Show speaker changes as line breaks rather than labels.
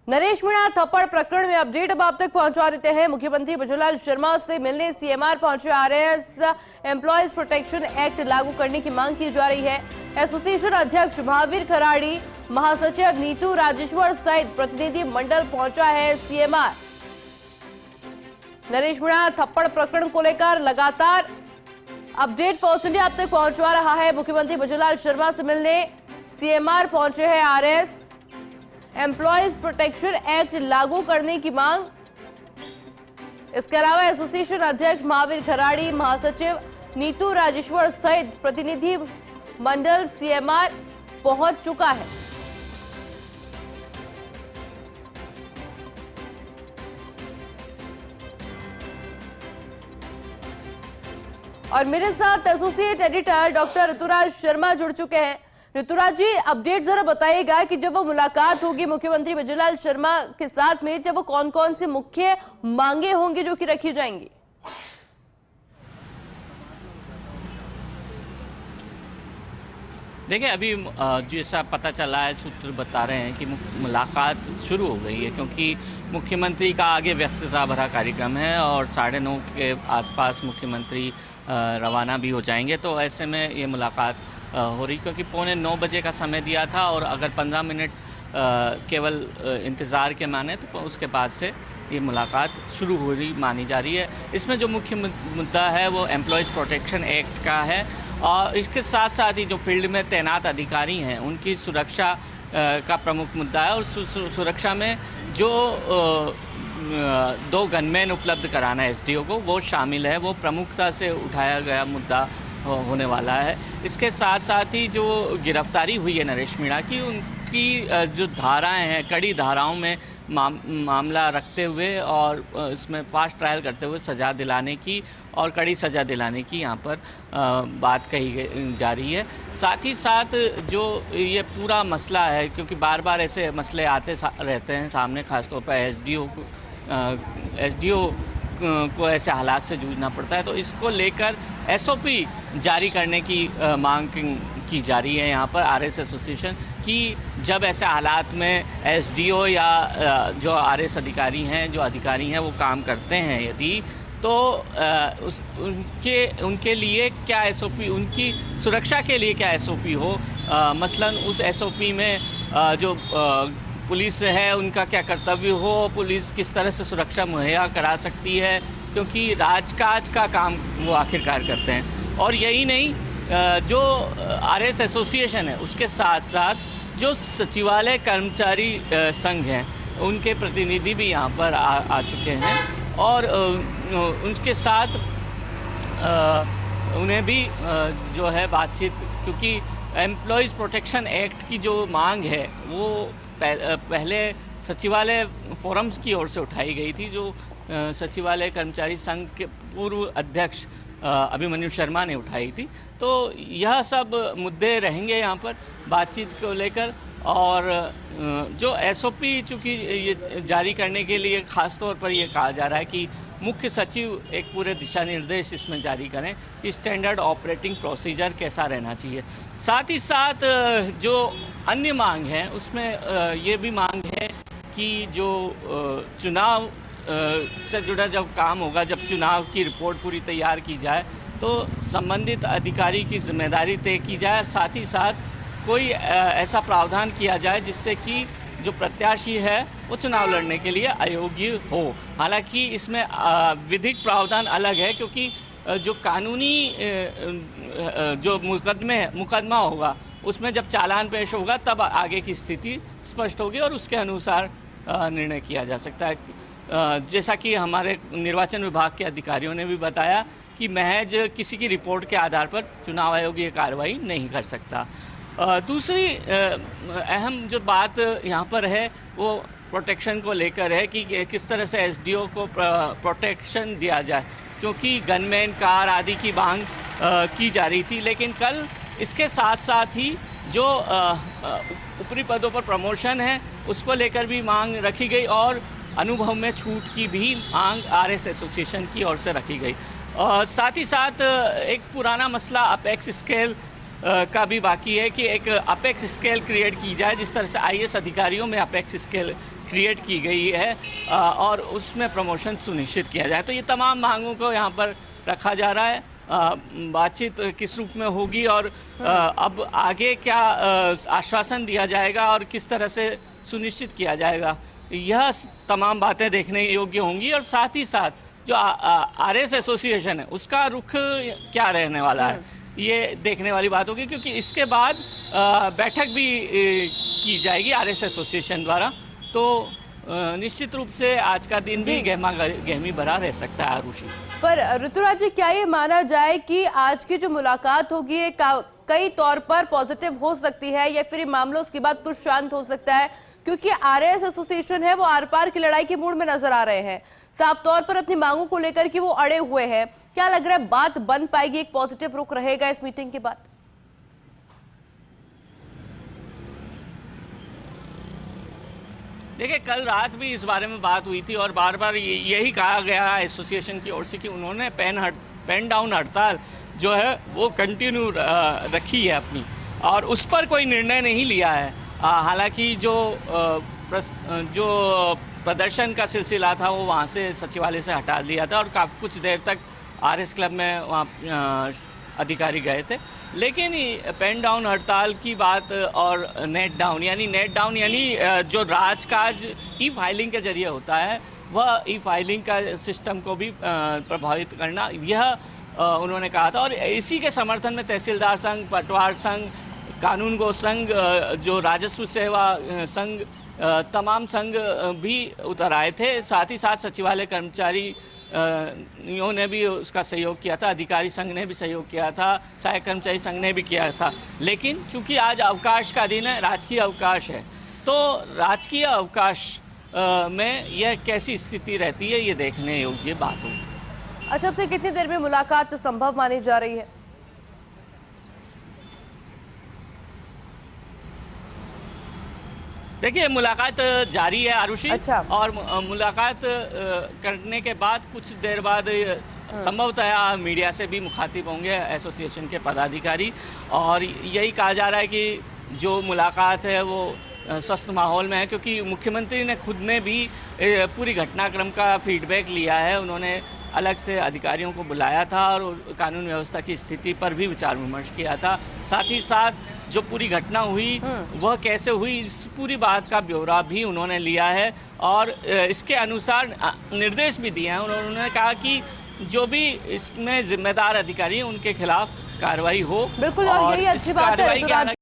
नरेश मीणा थप्पड़ प्रकरण में अपडेट अब आप तक पहुंचा देते हैं। मुख्यमंत्री बजूलाल शर्मा से मिलने सीएमआर पहुंचे आरएस। एम्प्लॉयज प्रोटेक्शन एक्ट लागू करने की मांग की जा रही है। एसोसिएशन अध्यक्ष महावीर खराड़ी, महासचिव नीतू राजेश्वर सहित प्रतिनिधि मंडल पहुंचा है सीएमआर। नरेश मीणा थप्पड़ प्रकरण को लेकर लगातार अपडेट फर्स्ट इंडिया आप तक पहुंचा रहा है। मुख्यमंत्री बजूलाल शर्मा से मिलने सीएमआर पहुंचे हैं आरएस। एम्प्लॉयज प्रोटेक्शन एक्ट लागू करने की मांग। इसके अलावा एसोसिएशन अध्यक्ष महावीर खराड़ी, महासचिव नीतू राजेश्वर सहित प्रतिनिधि मंडल सीएमआर पहुंच चुका है। और मेरे साथ associate editor doctor Rituraj Sharma जुड़ चुके हैं। ऋतुराज जी, अपडेट जरा बताइएगा कि जब वो मुलाकात होगी मुख्यमंत्री बजूलाल शर्मा के साथ में, जब वो कौन कौन से मुख्य मांगे होंगी जो कि रखी जाएंगी?
देखिए, अभी जैसा पता चला है, सूत्र बता रहे हैं कि मुलाकात शुरू हो गई है, क्योंकि मुख्यमंत्री का आगे व्यस्तता भरा कार्यक्रम है और 9:30 के आसपास मुख्यमंत्री रवाना भी हो जाएंगे। तो ऐसे में ये मुलाकात हो रही, क्योंकि 8:45 बजे का समय दिया था और अगर 15 मिनट केवल इंतज़ार के माने तो उसके बाद से ये मुलाकात शुरू हो रही मानी जा रही है। इसमें जो मुख्य मुद्दा है वो एम्प्लॉयज़ प्रोटेक्शन एक्ट का है और इसके साथ साथ ही जो फील्ड में तैनात अधिकारी हैं उनकी सुरक्षा का प्रमुख मुद्दा है। और सुरक्षा में जो 2 गनमैन उपलब्ध कराना है एसडीओ को, वो शामिल है, वो प्रमुखता से उठाया गया मुद्दा होने वाला है। इसके साथ साथ ही जो गिरफ्तारी हुई है नरेश मीणा की, उनकी जो धाराएं हैं, कड़ी धाराओं में मामला रखते हुए और इसमें फास्ट ट्रायल करते हुए सज़ा दिलाने की और कड़ी सज़ा दिलाने की यहाँ पर बात कही जा रही है। साथ ही साथ जो ये पूरा मसला है, क्योंकि बार बार ऐसे मसले आते रहते हैं सामने, ख़ासतौर पर एसडीओ को ऐसे हालात से जूझना पड़ता है, तो इसको लेकर एसओपी जारी करने की मांग की जा रही है यहाँ पर आरएस एसोसिएशन की। जब ऐसे हालात में एसडीओ या जो आरएस अधिकारी हैं, जो अधिकारी हैं वो काम करते हैं यदि, तो उनके लिए क्या एसओपी, उनकी सुरक्षा के लिए क्या एसओपी हो। मसलन उस एसओपी में जो पुलिस है उनका क्या कर्तव्य हो, पुलिस किस तरह से सुरक्षा मुहैया करा सकती है, क्योंकि राजकाज का काम वो आखिरकार करते हैं। और यही नहीं, जो आरएस एसोसिएशन है उसके साथ साथ जो सचिवालय कर्मचारी संघ हैं उनके प्रतिनिधि भी यहाँ पर आ चुके हैं और उनके साथ उन्हें भी जो है बातचीत, क्योंकि एम्प्लॉयज़ प्रोटेक्शन एक्ट की जो मांग है वो पहले सचिवालय फोरम्स की ओर से उठाई गई थी, जो सचिवालय कर्मचारी संघ के पूर्व अध्यक्ष अभिमन्यु शर्मा ने उठाई थी। तो यह सब मुद्दे रहेंगे यहाँ पर बातचीत को लेकर। और जो एसओपी चूँकि ये जारी करने के लिए ख़ास तौर पर ये कहा जा रहा है कि मुख्य सचिव एक पूरे दिशा निर्देश इसमें जारी करें कि स्टैंडर्ड ऑपरेटिंग प्रोसीजर कैसा रहना चाहिए। साथ ही साथ जो अन्य मांग है उसमें ये भी मांग है कि जो चुनाव से जुड़ा जब काम होगा, जब चुनाव की रिपोर्ट पूरी तैयार की जाए तो संबंधित अधिकारी की जिम्मेदारी तय की जाए। साथ ही साथ कोई ऐसा प्रावधान किया जाए जिससे कि जो प्रत्याशी है वो चुनाव लड़ने के लिए अयोग्य हो। हालांकि इसमें विधिक प्रावधान अलग है, क्योंकि जो कानूनी जो मुकदमा होगा उसमें जब चालान पेश होगा तब आगे की स्थिति स्पष्ट होगी और उसके अनुसार निर्णय किया जा सकता है। जैसा कि हमारे निर्वाचन विभाग के अधिकारियों ने भी बताया कि महज किसी की रिपोर्ट के आधार पर चुनाव आयोग ये कार्रवाई नहीं कर सकता। दूसरी अहम जो बात यहाँ पर है वो प्रोटेक्शन को लेकर है कि किस तरह से एसडीओ को प्रोटेक्शन दिया जाए, क्योंकि गनमैन, कार आदि की मांग की जा रही थी। लेकिन कल इसके साथ साथ ही जो ऊपरी पदों पर प्रमोशन है उसको लेकर भी मांग रखी गई और अनुभव में छूट की भी मांग आरएस एसोसिएशन की ओर से रखी गई। और साथ ही साथ एक पुराना मसला अपेक्स स्केल का भी बाकी है कि एक अपेक्स स्केल क्रिएट की जाए, जिस तरह से आईएएस अधिकारियों में अपेक्स स्केल क्रिएट की गई है और उसमें प्रमोशन सुनिश्चित किया जाए। तो ये तमाम मांगों को यहाँ पर रखा जा रहा है। बातचीत किस रूप में होगी और अब आगे क्या आश्वासन दिया जाएगा और किस तरह से सुनिश्चित किया जाएगा, यह तमाम बातें देखने योग्य होंगी। और साथ ही साथ जो आरएस एसोसिएशन है उसका रुख क्या रहने वाला है, ये देखने वाली बात होगी, क्योंकि इसके बाद बैठक भी की जाएगी आरएस एसोसिएशन द्वारा। तो निश्चित रूप से आज का दिन भी गहमा गहमी भरा रह सकता है आरुषि।
पर ऋतुराज जी, क्या ये माना जाए कि आज की जो मुलाकात होगी ये कई तौर पर पॉजिटिव हो सकती है, या फिर ये मामला उसके बाद कुछ शांत हो सकता है? क्योंकि आरएस एसोसिएशन है वो आर पार की लड़ाई के मूड में नजर आ रहे हैं, साफ तौर पर अपनी मांगों को लेकर कि वो अड़े हुए हैं। क्या लग रहा है, बात बन पाएगी, एक पॉजिटिव रुख रहेगा इस मीटिंग के बाद?
देखिए, कल रात भी इस बारे में बात हुई थी और बार बार यही कहा गया एसोसिएशन की ओर से कि उन्होंने पेन डाउन हड़ताल जो है वो कंटिन्यू रखी है अपनी, और उस पर कोई निर्णय नहीं लिया है। हालांकि जो प्रदर्शन का सिलसिला था वो वहाँ से सचिवालय से हटा दिया था और काफ़ी कुछ देर तक आरएस क्लब में वहाँ अधिकारी गए थे। लेकिन पेन डाउन हड़ताल की बात और नेट डाउन यानी जो राजकाज ई फाइलिंग के जरिए होता है, वह ई फाइलिंग का सिस्टम को भी प्रभावित करना, यह उन्होंने कहा था। और इसी के समर्थन में तहसीलदार संघ, पटवार संघ, कानून गो संघ, जो राजस्व सेवा संघ, तमाम संघ भी उतर आए थे। साथ ही साथ सचिवालय कर्मचारी ने भी उसका सहयोग किया था, अधिकारी संघ ने भी सहयोग किया था, सहायक कर्मचारी संघ ने भी किया था। लेकिन चूंकि आज अवकाश का दिन है, राजकीय अवकाश है, तो राजकीय अवकाश में यह कैसी स्थिति रहती है, ये देखने योग्य बात होगी।
अच्छा, अब से कितनी देर में मुलाकात संभव मानी जा रही है?
देखिए, मुलाकात जारी है आरुषि।
अच्छा।
और मुलाकात करने के बाद कुछ देर बाद संभवतः मीडिया से भी मुखातिब होंगे एसोसिएशन के पदाधिकारी, और यही कहा जा रहा है कि जो मुलाकात है वो स्वस्थ माहौल में है, क्योंकि मुख्यमंत्री ने खुद ने भी पूरी घटनाक्रम का फीडबैक लिया है। उन्होंने अलग से अधिकारियों को बुलाया था और कानून व्यवस्था की स्थिति पर भी विचार विमर्श किया था। साथ ही साथ जो पूरी घटना हुई वह कैसे हुई, इस पूरी बात का ब्यौरा भी उन्होंने लिया है और इसके अनुसार निर्देश भी दिए हैं। उन्होंने कहा कि जो भी इसमें जिम्मेदार अधिकारी हैं उनके खिलाफ कार्रवाई हो।
बिल्कुल, और यही अच्छी बात है।